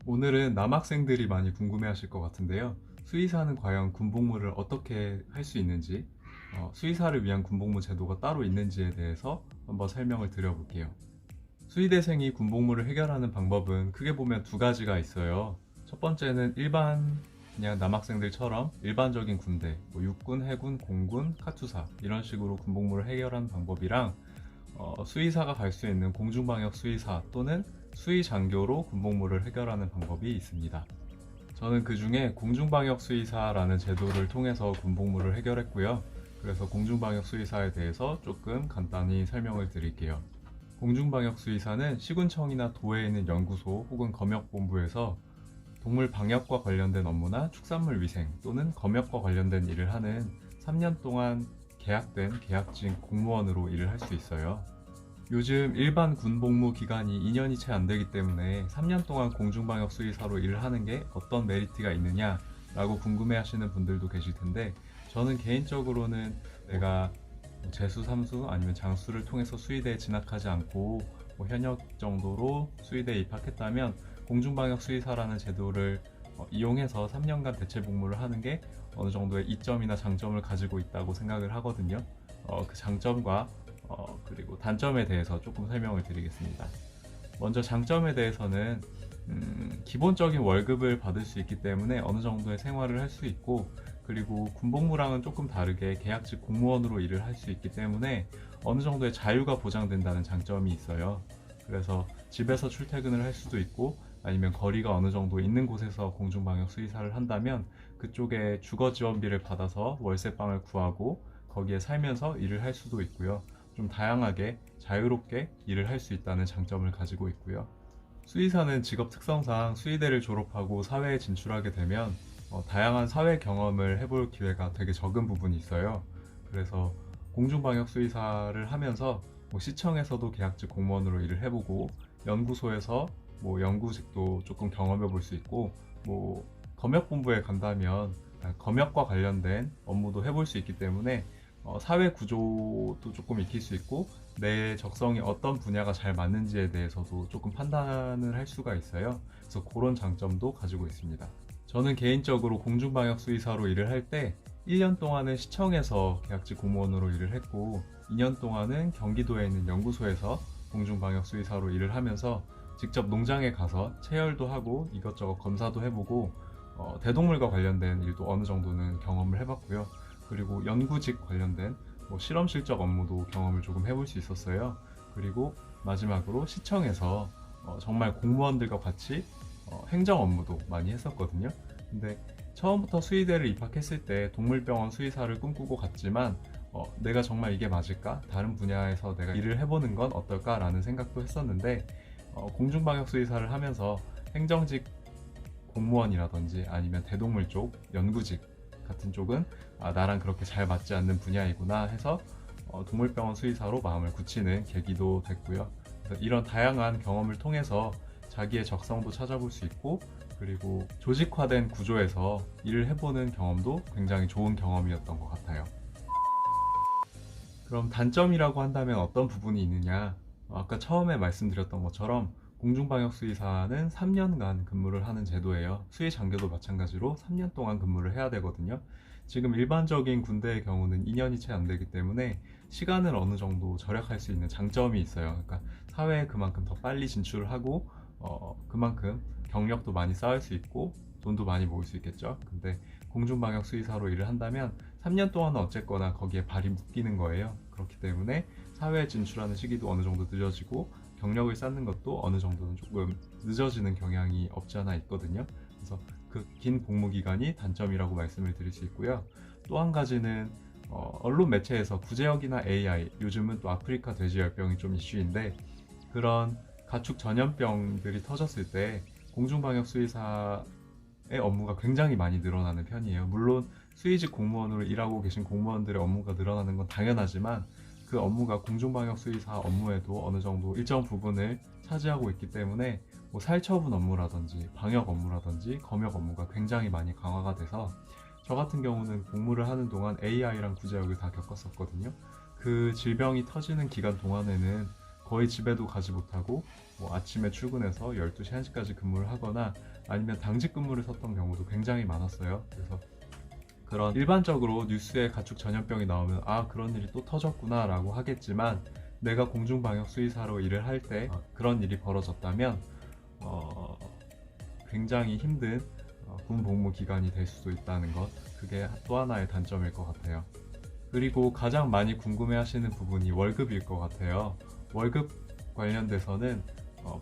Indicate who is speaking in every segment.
Speaker 1: 오늘은 남학생들이 많이 궁금해하실 것 같은데요. 수의사는 과연 군복무를 어떻게 할 수 있는지, 수의사를 위한 군복무 제도가 따로 있는지에 대해서 한번 설명을 드려볼게요. 수의대생이 군복무를 해결하는 방법은 크게 보면 두 가지가 있어요. 첫 번째는 일반 그냥 남학생들처럼 일반적인 군대, 뭐 육군, 해군, 공군, 카투사 이런 식으로 군복무를 해결하는 방법이랑 수의사가 갈 수 있는 공중방역 수의사 또는 수의장교로 군복무를 해결하는 방법이 있습니다. 저는 그 중에 공중방역 수의사라는 제도를 통해서 군복무를 해결했고요. 그래서 공중방역 수의사에 대해서 조금 간단히 설명을 드릴게요. 공중방역 수의사는 시군청이나 도에 있는 연구소 혹은 검역본부에서 동물 방역과 관련된 업무나 축산물 위생 또는 검역과 관련된 일을 하는 3년 동안 계약된 계약직 공무원으로 일을 할 수 있어요. 요즘 일반 군복무 기간이 2년이 채 안 되기 때문에 3년 동안 공중방역 수의사로 일을 하는 게 어떤 메리트가 있느냐 라고 궁금해 하시는 분들도 계실 텐데, 저는 개인적으로는 내가 재수, 삼수 아니면 장수를 통해서 수의대에 진학하지 않고 현역 정도로 수의대에 입학했다면 공중방역 수의사라는 제도를 이용해서 3년간 대체 복무를 하는 게 어느 정도의 이점이나 장점을 가지고 있다고 생각을 하거든요. 그 장점과 그리고 단점에 대해서 조금 설명을 드리겠습니다. 먼저 장점에 대해서는 기본적인 월급을 받을 수 있기 때문에 어느 정도의 생활을 할 수 있고, 그리고 군복무랑은 조금 다르게 계약직 공무원으로 일을 할 수 있기 때문에 어느 정도의 자유가 보장된다는 장점이 있어요. 그래서 집에서 출퇴근을 할 수도 있고, 아니면 거리가 어느 정도 있는 곳에서 공중방역 수의사를 한다면 그쪽에 주거 지원비를 받아서 월세방을 구하고 거기에 살면서 일을 할 수도 있고요. 좀 다양하게 자유롭게 일을 할 수 있다는 장점을 가지고 있고요. 수의사는 직업 특성상 수의대를 졸업하고 사회에 진출하게 되면 다양한 사회 경험을 해볼 기회가 되게 적은 부분이 있어요. 그래서 공중방역 수의사를 하면서 시청에서도 계약직 공무원으로 일을 해보고, 연구소에서 연구직도 조금 경험해 볼 수 있고, 검역본부에 간다면 검역과 관련된 업무도 해볼 수 있기 때문에 사회 구조도 조금 익힐 수 있고, 내 적성이 어떤 분야가 잘 맞는지에 대해서도 조금 판단을 할 수가 있어요. 그래서 그런 장점도 가지고 있습니다. 저는 개인적으로 공중방역 수의사로 일을 할 때 1년 동안은 시청에서 계약직 공무원으로 일을 했고, 2년 동안은 경기도에 있는 연구소에서 공중방역 수의사로 일을 하면서 직접 농장에 가서 체열도 하고 이것저것 검사도 해보고 대동물과 관련된 일도 어느 정도는 경험을 해봤고요. 그리고 연구직 관련된 실험실적 업무도 경험을 조금 해볼 수 있었어요. 그리고 마지막으로 시청에서 정말 공무원들과 같이 행정 업무도 많이 했었거든요. 근데 처음부터 수의대를 입학했을 때 동물병원 수의사를 꿈꾸고 갔지만 내가 정말 이게 맞을까? 다른 분야에서 내가 일을 해보는 건 어떨까? 라는 생각도 했었는데, 공중방역 수의사를 하면서 행정직 공무원이라든지 아니면 대동물 쪽 연구직 같은 쪽은 나랑 그렇게 잘 맞지 않는 분야이구나 해서 동물병원 수의사로 마음을 굳히는 계기도 됐고요. 그래서 이런 다양한 경험을 통해서 자기의 적성도 찾아볼 수 있고, 그리고 조직화된 구조에서 일을 해보는 경험도 굉장히 좋은 경험이었던 것 같아요. 그럼 단점이라고 한다면 어떤 부분이 있느냐? 아까 처음에 말씀드렸던 것처럼 공중방역 수의사는 3년간 근무를 하는 제도예요. 수의 장교도 마찬가지로 3년 동안 근무를 해야 되거든요. 지금 일반적인 군대의 경우는 2년이 채 안 되기 때문에 시간을 어느 정도 절약할 수 있는 장점이 있어요. 그러니까 사회에 그만큼 더 빨리 진출을 하고 그만큼 경력도 많이 쌓을 수 있고 돈도 많이 모을 수 있겠죠. 근데 공중방역 수의사로 일을 한다면 3년 동안은 어쨌거나 거기에 발이 묶이는 거예요. 그렇기 때문에 사회에 진출하는 시기도 어느 정도 늦어지고 경력을 쌓는 것도 어느 정도는 조금 늦어지는 경향이 없지 않아 있거든요. 그래서 그 긴 복무 기간이 단점이라고 말씀을 드릴 수 있고요. 또 한 가지는 언론 매체에서 구제역이나 AI, 요즘은 또 아프리카 돼지열병이 좀 이슈인데, 그런 가축 전염병들이 터졌을 때 공중방역 수의사의 업무가 굉장히 많이 늘어나는 편이에요. 물론 수의직 공무원으로 일하고 계신 공무원들의 업무가 늘어나는 건 당연하지만 그 업무가 공중방역 수의사 업무에도 어느 정도 일정 부분을 차지하고 있기 때문에 살처분 업무라든지 방역 업무라든지 검역 업무가 굉장히 많이 강화가 돼서, 저 같은 경우는 복무를 하는 동안 AI랑 구제역을 다 겪었었거든요. 그 질병이 터지는 기간 동안에는 거의 집에도 가지 못하고 뭐 아침에 출근해서 12시, 1시까지 근무를 하거나 아니면 당직 근무를 섰던 경우도 굉장히 많았어요. 그래서 그런 일반적으로 뉴스에 가축 전염병이 나오면 아, 그런 일이 또 터졌구나 라고 하겠지만, 내가 공중방역 수의사로 일을 할 때 그런 일이 벌어졌다면 굉장히 힘든 군 복무 기간이 될 수도 있다는 것, 그게 또 하나의 단점일 것 같아요. 그리고 가장 많이 궁금해하시는 부분이 월급일 것 같아요. 월급 관련돼서는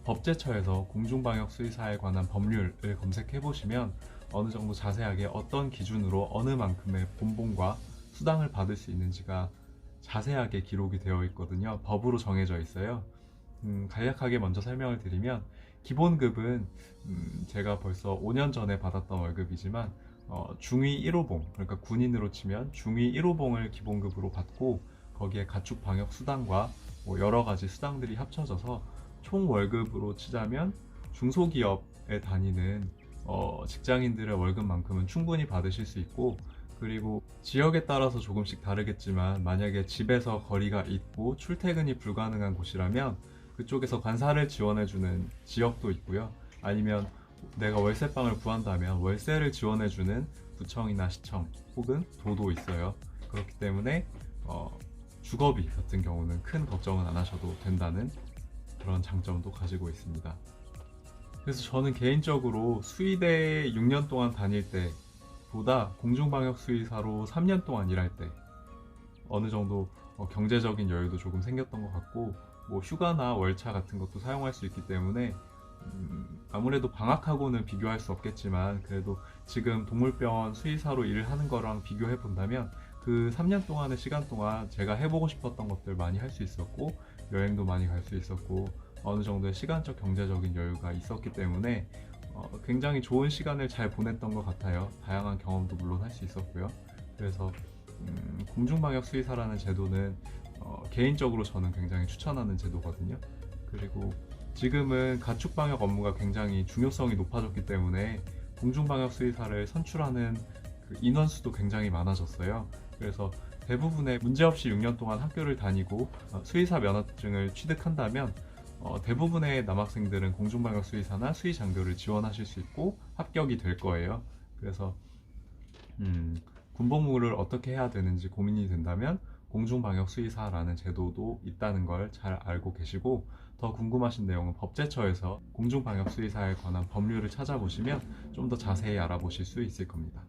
Speaker 1: 법제처에서 공중방역 수의사에 관한 법률을 검색해 보시면 어느 정도 자세하게 어떤 기준으로 어느 만큼의 본봉과 수당을 받을 수 있는지가 자세하게 기록이 되어 있거든요. 법으로 정해져 있어요. 간략하게 먼저 설명을 드리면, 기본급은 제가 벌써 5년 전에 받았던 월급이지만 중위 1호봉, 그러니까 군인으로 치면 중위 1호봉을 기본급으로 받고 거기에 가축 방역 수당과 뭐 여러 가지 수당들이 합쳐져서 총 월급으로 치자면 중소기업에 다니는 직장인들의 월급만큼은 충분히 받으실 수 있고, 그리고 지역에 따라서 조금씩 다르겠지만 만약에 집에서 거리가 있고 출퇴근이 불가능한 곳이라면 그쪽에서 관사를 지원해주는 지역도 있고요. 아니면 내가 월세방을 구한다면 월세를 지원해주는 구청이나 시청 혹은 도도 있어요. 그렇기 때문에 주거비 같은 경우는 큰 걱정은 안 하셔도 된다는 그런 장점도 가지고 있습니다. 그래서 저는 개인적으로 수의대 6년 동안 다닐 때보다 공중방역 수의사로 3년 동안 일할 때 어느 정도 경제적인 여유도 조금 생겼던 것 같고, 뭐 휴가나 월차 같은 것도 사용할 수 있기 때문에 아무래도 방학하고는 비교할 수 없겠지만 그래도 지금 동물병원 수의사로 일을 하는 거랑 비교해 본다면 그 3년 동안의 시간 동안 제가 해보고 싶었던 것들 많이 할 수 있었고, 여행도 많이 갈 수 있었고, 어느 정도의 시간적 경제적인 여유가 있었기 때문에 굉장히 좋은 시간을 잘 보냈던 것 같아요. 다양한 경험도 물론 할 수 있었고요. 그래서 공중방역 수의사라는 제도는 개인적으로 저는 굉장히 추천하는 제도거든요. 그리고 지금은 가축방역 업무가 굉장히 중요성이 높아졌기 때문에 공중방역 수의사를 선출하는 그 인원수도 굉장히 많아졌어요. 그래서 대부분의 문제없이 6년 동안 학교를 다니고 수의사 면허증을 취득한다면 대부분의 남학생들은 공중방역 수의사나 수의장교를 지원하실 수 있고 합격이 될 거예요. 그래서 군복무를 어떻게 해야 되는지 고민이 된다면 공중방역 수의사라는 제도도 있다는 걸 잘 알고 계시고, 더 궁금하신 내용은 법제처에서 공중방역 수의사에 관한 법률을 찾아보시면 좀 더 자세히 알아보실 수 있을 겁니다.